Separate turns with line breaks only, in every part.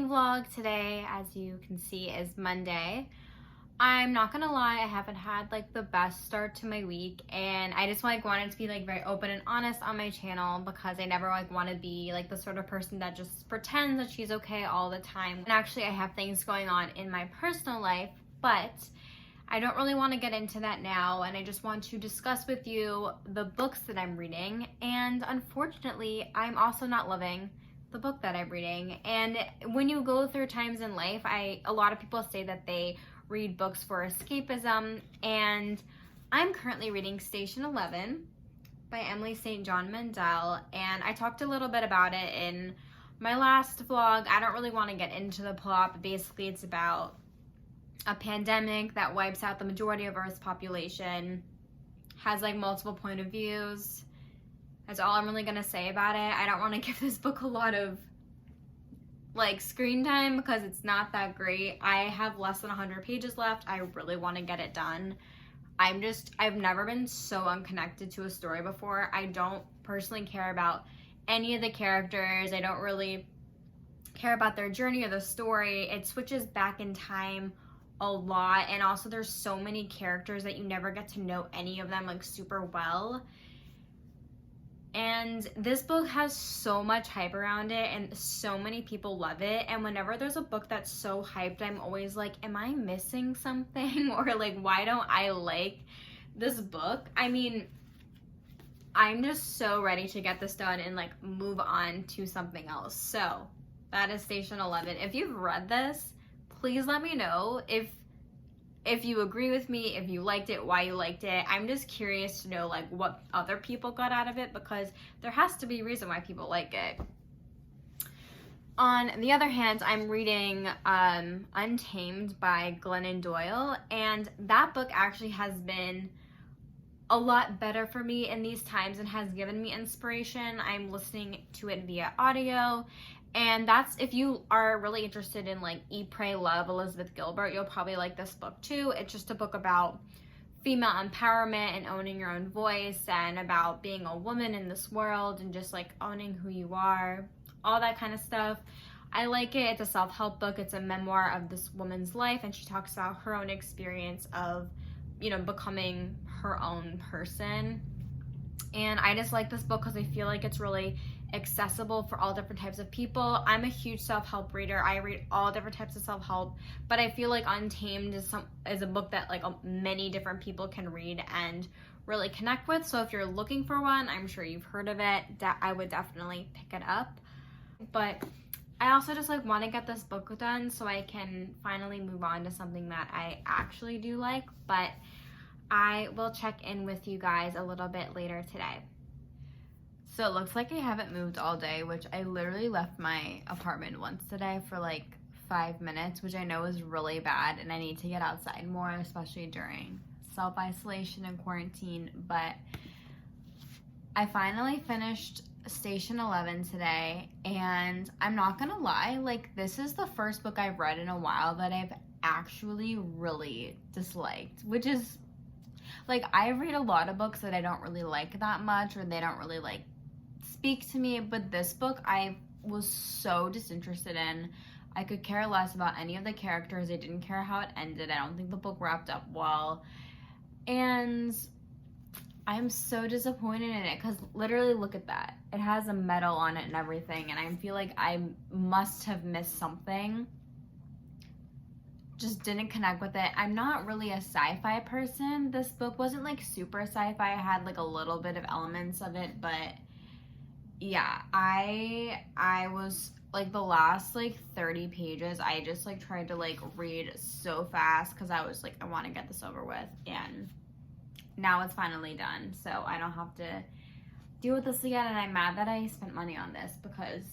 morning vlog today. As you can see, is Monday. I'm not gonna lie, I haven't had like the best start to my week, and I just wanted to be like very open and honest on my channel because I never want to be like the sort of person that just pretends that she's okay all the time. And actually I have things going on in my personal life, but I don't really want to get into that now, and I just want to discuss with you the books that I'm reading. And unfortunately, I'm also not loving the book that I'm reading. And when you go through times in life, a lot of people say that they read books for escapism, and I'm currently reading Station 11 by Emily St. John Mandel, and I talked a little bit about it in my last vlog. I don't really want to get into the plot, but basically it's about a pandemic that wipes out the majority of Earth's population, has like multiple point of views. That's all I'm really gonna say about it. I don't want to give this book a lot of like screen time because it's not that great. I have less than 100 pages left. I really want to get it done. I've never been so unconnected to a story before. I don't personally care about any of the characters. I don't really care about their journey or the story. It switches back in time a lot, and also there's so many characters that you never get to know any of them like super well. And this book has so much hype around it, and so many people love it. And whenever there's a book that's so hyped, I'm always like, am I missing something? Or like, why don't I like this book? I mean, I'm just so ready to get this done and like move on to something else. So that is Station 11. If you've read this, please let me know if you agree with me, if you liked it, why you liked it. I'm just curious to know like what other people got out of it, because there has to be a reason why people like it. On the other hand, I'm reading Untamed by Glennon Doyle, and that book actually has been a lot better for me in these times and has given me inspiration. I'm listening to it via audio. And that's, if you are really interested in like Eat, Pray, Love, Elizabeth Gilbert, you'll probably like this book too. It's just a book about female empowerment and owning your own voice, and about being a woman in this world and just like owning who you are, all that kind of stuff. I like it. It's a self-help book. It's a memoir of this woman's life, and she talks about her own experience of, you know, becoming her own person. And I just like this book because I feel like it's really accessible for all different types of people. I'm a huge self-help reader. I read all different types of self-help, but I feel like Untamed is a book that like many different people can read and really connect with. So if you're looking for one, I'm sure you've heard of it, I would definitely pick it up. But I also just like want to get this book done so I can finally move on to something that I actually do like. But I will check in with you guys a little bit later today. So it looks like I haven't moved all day, which I literally left my apartment once today for like 5 minutes, which I know is really bad, and I need to get outside more, especially during self-isolation and quarantine. But I finally finished Station 11 today, and I'm not gonna lie, like this is the first book I've read in a while that I've actually really disliked, which is like, I read a lot of books that I don't really like that much, or they don't really like speak to me, but this book I was so disinterested in. I could care less about any of the characters. I didn't care how it ended. I don't think the book wrapped up well, and I'm so disappointed in it because literally look at that. It has a medal on it and everything, and I feel like I must have missed something. Just didn't connect with it. I'm not really a sci-fi person. This book wasn't like super sci-fi. I had like a little bit of elements of it, but yeah, I was like the last like 30 pages, I just like tried to like read so fast because I was like, I want to get this over with, and now it's finally done, so I don't have to deal with this again. And I'm mad that I spent money on this because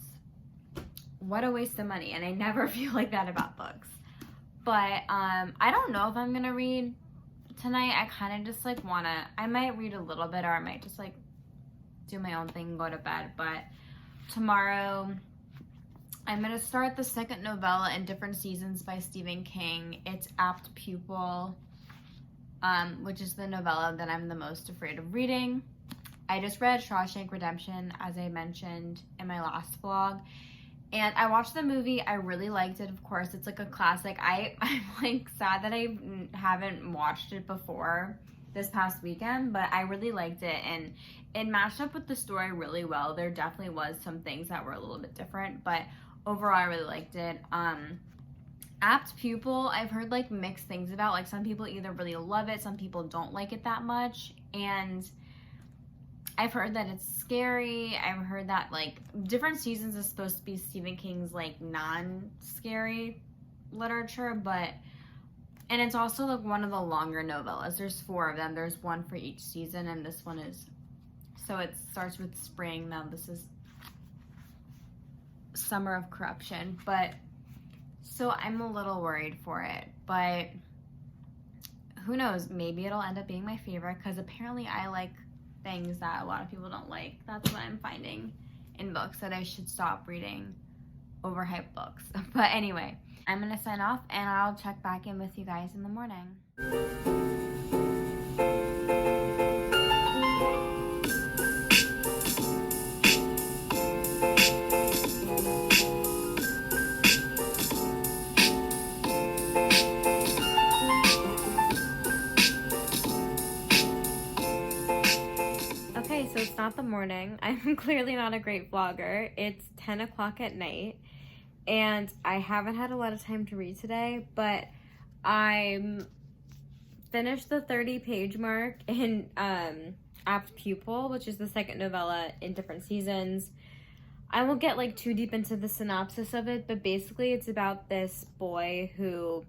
what a waste of money, and I never feel like that about books. But I don't know if I'm gonna read tonight. I kind of just like I might read a little bit, or I might just like do my own thing and go to bed. But tomorrow I'm gonna start the second novella in Different Seasons by Stephen King. It's Apt Pupil, which is the novella that I'm the most afraid of reading. I just read Shawshank Redemption, as I mentioned in my last vlog, And I watched the movie. I really liked it, of course. It's like a classic. I'm like sad that I haven't watched it before this past weekend, but I really liked it, and it matched up with the story really well. There definitely was some things that were a little bit different, but overall I really liked it. Apt Pupil, I've heard like mixed things about. Like some people either really love it, some people don't like it that much, and I've heard that it's scary. I've heard that like different seasons is supposed to be Stephen King's like non-scary literature, and it's also like one of the longer novellas. There's 4 of them. There's one for each season, and this one is, so it starts with spring. Now this is Summer of Corruption, but so I'm a little worried for it, but who knows? Maybe it'll end up being my favorite, because apparently I like things that a lot of people don't like. That's what I'm finding in books, that I should stop reading overhyped books. But anyway, I'm gonna sign off, and I'll check back in with you guys in the morning. Okay, so it's not the morning. I'm clearly not a great vlogger. It's 10 o'clock at night, and I haven't had a lot of time to read today, but I'm finished the 30-page mark in Apt Pupil, which is the second novella in different seasons. I won't get like too deep into the synopsis of it, but basically it's about this boy who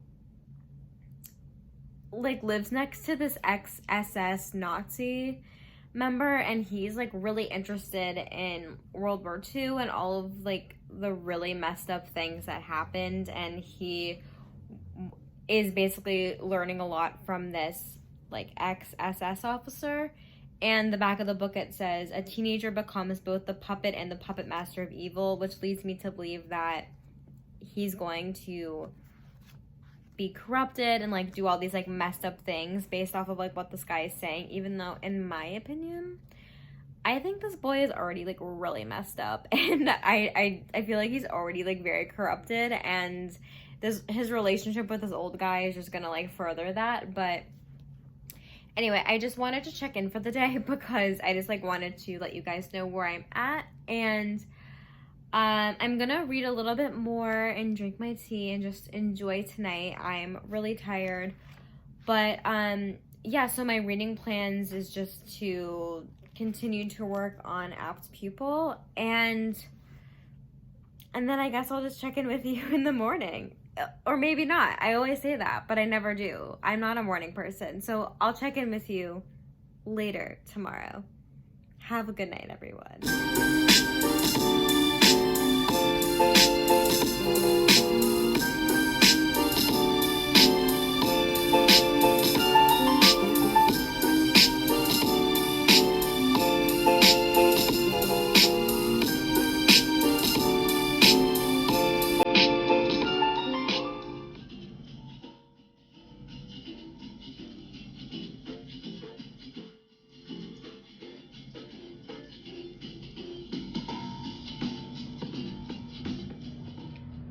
like lives next to this ex-SS Nazi member, and he's like really interested in World War II and all of like the really messed up things that happened, and he is basically learning a lot from this like ex-SS officer. And the back of the book, it says a teenager becomes both the puppet and the puppet master of evil, which leads me to believe that he's going to be corrupted and like do all these like messed up things based off of like what this guy is saying, even though in my opinion I think this boy is already like really messed up, and I feel like he's already like very corrupted, and his relationship with this old guy is just gonna like further that. But anyway, I just wanted to check in for the day because I just like wanted to let you guys know where I'm at, and I'm gonna read a little bit more and drink my tea and just enjoy tonight. I'm really tired, but yeah, so my reading plans is just to continue to work on Apt Pupil, and then I guess I'll just check in with you in the morning, or maybe not. I always say that, but I never do. I'm not a morning person, so I'll check in with you later tomorrow. Have a good night, everyone.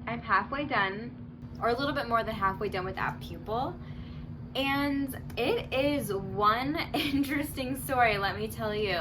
I'm halfway done, or a little bit more than halfway done with Apt Pupil, and it is one interesting story, let me tell you.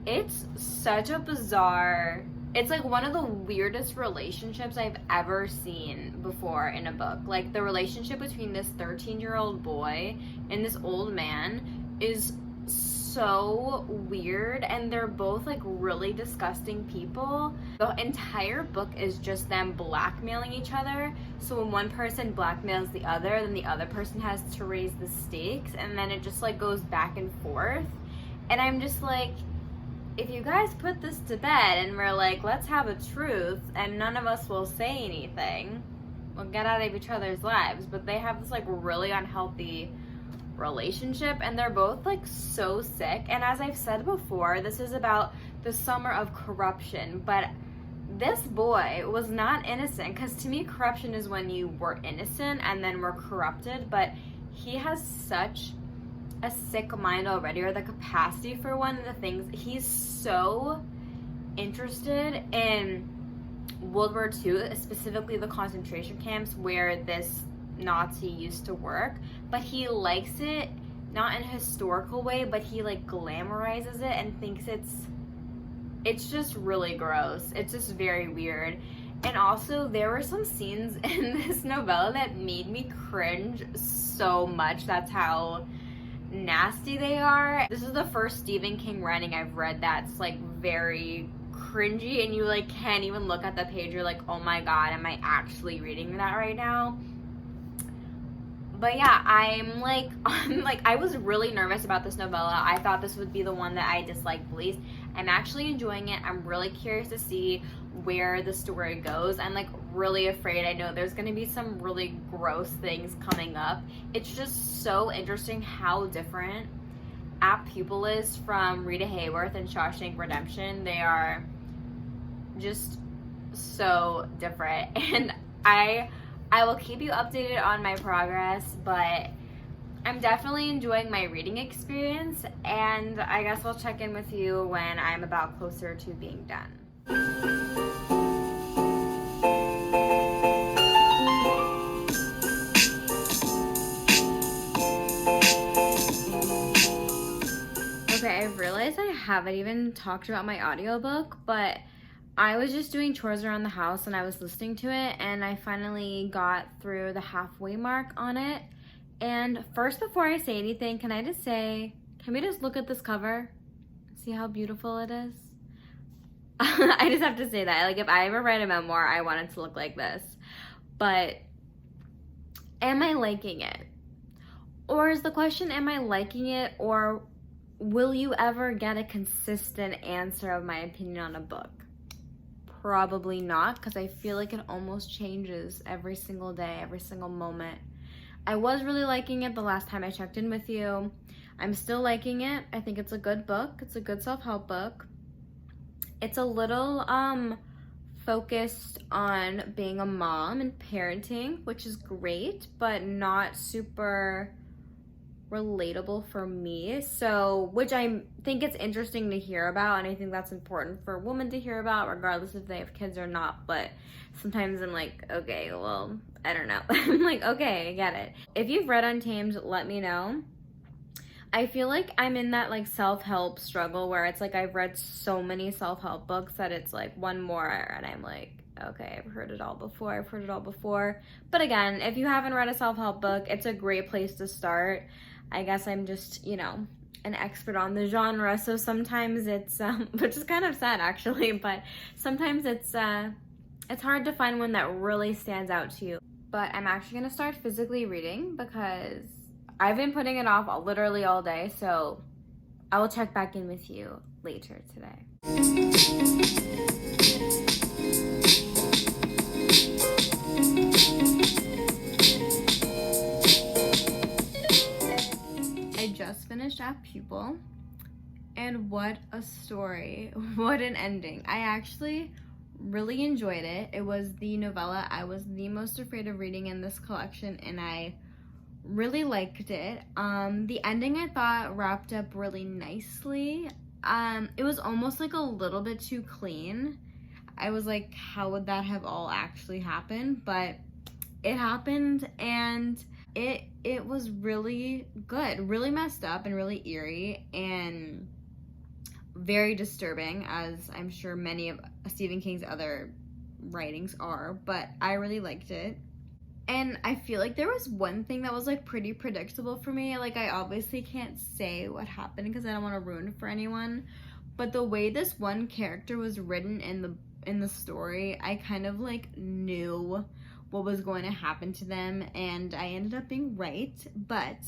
It's such a bizarre, it's like one of the weirdest relationships I've ever seen before in a book. Like the relationship between this 13-year-old boy and this old man is so weird, and they're both like really disgusting people. The entire book is just them blackmailing each other. So when one person blackmails the other, then the other person has to raise the stakes, and then it just like goes back and forth. And I'm just like, if you guys put this to bed and we're like, let's have a truth, and none of us will say anything, we'll get out of each other's lives. But they have this like really unhealthy relationship, and they're both like so sick. And as I've said before, this is about the summer of corruption, but this boy was not innocent, because to me corruption is when you were innocent and then were corrupted, but he has such a sick mind already, or the capacity for one of the things. He's so interested in World War II, specifically the concentration camps where this Nazi used to work, but he likes it not in a historical way, but he like glamorizes it and thinks it's just really gross. It's just very weird. And also, there were some scenes in this novella that made me cringe so much. That's how nasty they are. This is the first Stephen King writing I've read that's like very cringy, and you like can't even look at the page. You're like, oh my god, am I actually reading that right now? But yeah, I'm like I was really nervous about this novella. I thought this would be the one that I disliked least. I'm actually enjoying it. I'm really curious to see where the story goes. I'm like really afraid. I know there's gonna be some really gross things coming up. It's just so interesting how different Apt Pupil is from Rita Hayworth and Shawshank Redemption. They are just so different, and I will keep you updated on my progress, but I'm definitely enjoying my reading experience, and I guess I'll check in with you when I'm about closer to being done. Okay, I realized I haven't even talked about my audiobook, but I was just doing chores around the house and I was listening to it, and I finally got through the halfway mark on it. And first, before I say anything, can I just say, can we just look at this cover? See how beautiful it is? I just have to say that. Like, if I ever write a memoir, I want it to look like this. But am I liking it? Or is the question, am I liking it, or will you ever get a consistent answer of my opinion on a book? Probably not, because I feel like it almost changes every single day, every single moment. I was really liking it the last time I checked in with you. I'm still liking it. I think it's a good book. It's a good self-help book. It's a little focused on being a mom and parenting, which is great, but not super relatable for me. So, which I think it's interesting to hear about, and I think that's important for women to hear about, regardless if they have kids or not. But sometimes I'm like, okay, well, I don't know. I'm like, okay, I get it. If you've read Untamed, let me know. I feel like I'm in that like self-help struggle where it's like I've read so many self-help books that it's like one more and I'm like, okay, I've heard it all before. But again, if you haven't read a self-help book, it's a great place to start. I guess I'm just, you know, an expert on the genre, so sometimes it's, which is kind of sad actually, but sometimes it's hard to find one that really stands out to you. But I'm actually gonna start physically reading because I've been putting it off literally all day, so I will check back in with you later today. I just finished Apt Pupil, and what a story. What an ending. I actually really enjoyed it. It was the novella I was the most afraid of reading in this collection, and I really liked it. The ending I thought wrapped up really nicely. It was almost like a little bit too clean. I was like, how would that have all actually happened? But it happened, and it was really good, really messed up and really eerie and very disturbing, as I'm sure many of Stephen King's other writings are, but I really liked it. And I feel like there was one thing that was like pretty predictable for me. Like, I obviously can't say what happened because I don't want to ruin it for anyone, but the way this one character was written in the story, I kind of like knew what was going to happen to them, and I ended up being right. But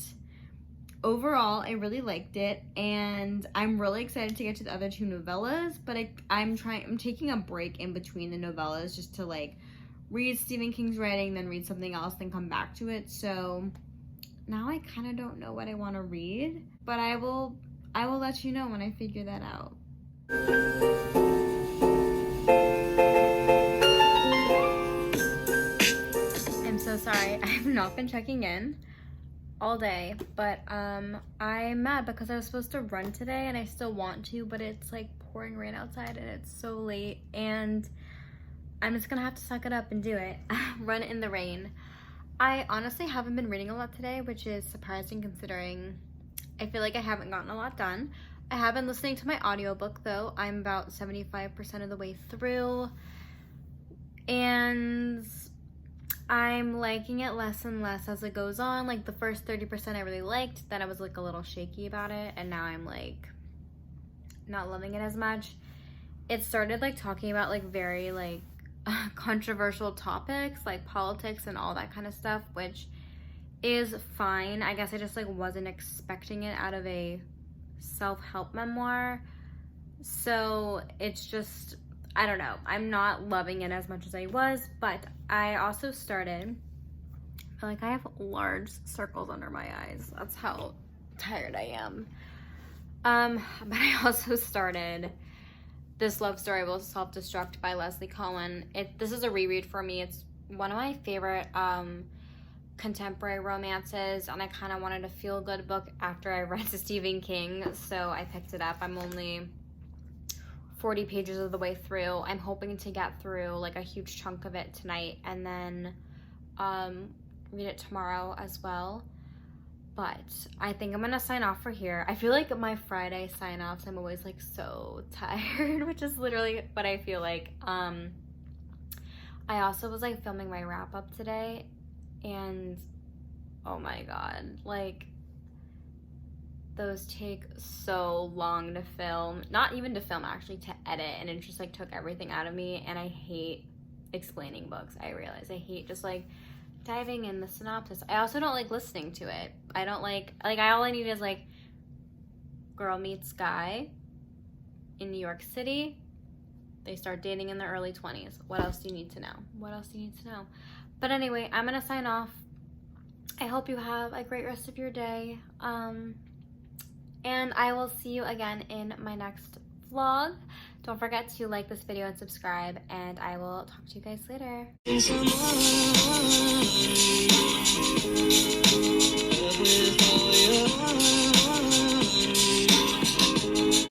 overall, I really liked it, and I'm really excited to get to the other two novellas, but I'm taking a break in between the novellas just to like read Stephen King's writing, then read something else, then come back to it. So now I kind of don't know what I want to read, but I will let you know when I figure that out. I'm so sorry, I have not been checking in all day, but I'm mad because I was supposed to run today and I still want to, but it's like pouring rain outside and it's so late, and I'm just gonna have to suck it up and do it. Run in the rain. I honestly haven't been reading a lot today, which is surprising considering I feel like I haven't gotten a lot done. I have been listening to my audiobook though. I'm about 75% of the way through, and I'm liking it less and less as it goes on. Like the first 30% I really liked, then I was like a little shaky about it, and now I'm like not loving it as much. It started like talking about like very like controversial topics like politics and all that kind of stuff, which is fine. I guess I just like wasn't expecting it out of a self-help memoir. So it's just, I don't know. I'm not loving it as much as I was, but I also started, I feel like I have large circles under my eyes. That's how tired I am. But I also started This Love Story Will Self-Destruct by Leslie Cohen. This is a reread for me. It's one of my favorite contemporary romances, and I kind of wanted a feel-good book after I read Stephen King, so I picked it up. I'm only 40 pages of the way through. I'm hoping to get through like a huge chunk of it tonight and then read it tomorrow as well. But I think I'm gonna sign off for here. I feel like my Friday sign-offs, I'm always like so tired, which is literally what I feel like. I also was like filming my wrap-up today, and oh my god, like those take so long to film. Not even to film, actually to edit, and it just like took everything out of me, and I hate explaining books. I realize I hate just like diving in the synopsis. I also don't like listening to it. I don't like all I need is like girl meets guy in New York City. They start dating in their early 20s. What else do you need to know? What else do you need to know? But anyway, I'm gonna sign off. I hope you have a great rest of your day. And I will see you again in my next vlog. Don't forget to like this video and subscribe, and I will talk to you guys later.